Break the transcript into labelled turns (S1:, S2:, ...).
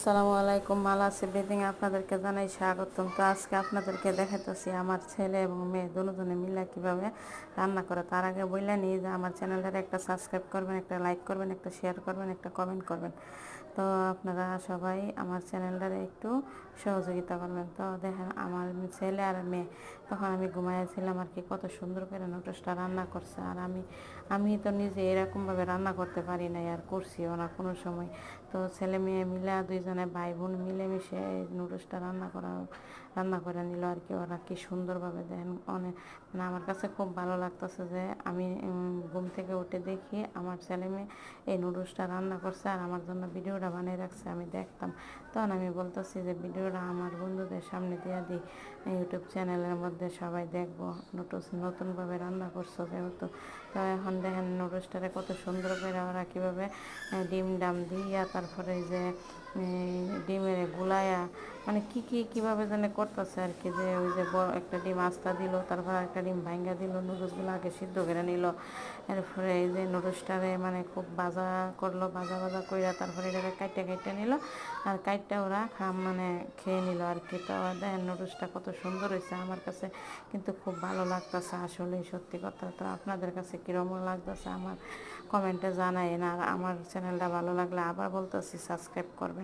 S1: আসসালামু আলাইকুম, মালাস এভরিথিং আপনাদেরকে জানাই স্বাগতম। তো আজকে আপনাদেরকে দেখাইতেছি আমার ছেলে এবং মেয়ে দুজনে মিলে কিভাবে রান্না করে। তার আগে বললে নিই যে আমার চ্যানেলটারে একটা সাবস্ক্রাইব করবেন, একটা লাইক করবেন, একটা শেয়ার করবেন, একটা কমেন্ট করবেন। তো আপনারা সবাই আমার চ্যানেলটারে একটু সহযোগিতা করবেন। তো দেখেন আমার ছেলে আর মেয়ে তখন আমি ঘুমাইছিলাম আর কি, কত সুন্দর করে নুডলসটা রান্না করছে। আর আমি তো নিজে এরকমভাবে রান্না করতে পারি নাই আর করছিও না কোনো সময়। তো ছেলে মেয়ে মিলে দুইজনে ভাই বোন মিলেমিশে এই নুডলসটা রান্না করে নিল আর কি। ওরা কি সুন্দরভাবে দেন, অনেক মানে আমার কাছে খুব ভালো লাগতেছে যে আমি ঘুম থেকে উঠে দেখি আমার ছেলে মেয়ে এই নুডলসটা রান্না করছে আর আমার জন্য ভিডিওটা বানিয়ে রাখছে, আমি দেখতাম। তখন আমি বলতেছি যে ভিডিওটা আমার বন্ধুদের সামনে দিয়ে দিই, ইউটিউব চ্যানেলের মধ্যে সবাই দেখবো নুডলস নতুনভাবে রান্না করছো যেহেতু। তো এখন দেখেন নুডলসটারে কত সুন্দর করে ওরা কীভাবে ডিম ডাম দিয়া তারপরে এই যে ডিমের গুলায়া মানে কীভাবে যেন করতেছে আর কি। যে ওই যে বড় একটা ডিম আস্তা দিল, তারপর একটা ডিম ভাঙ্গা দিল, নুডলসগুলো আগে সিদ্ধ করে নিল, এরপরে এই যে নুডলসটারে মানে খুব ভাজা করলো, ভাজা কইরা তারপরে এটাকে কাইটে নিল আর কাইটটা ওরা মানে খেয়ে নিল আর কি। তো দেখেন নুডলসটা কত সুন্দর হয়েছে, আমার কাছে কিন্তু খুব ভালো লাগতেছে আসলেই, সত্যি কথা। তো আপনাদের কাছে কীরকম লাগতেছে আমার কমেন্টে জানাইন। আর আমার চ্যানেলটা ভালো লাগলে আবার বলতেছি সাবস্ক্রাইব করবেন।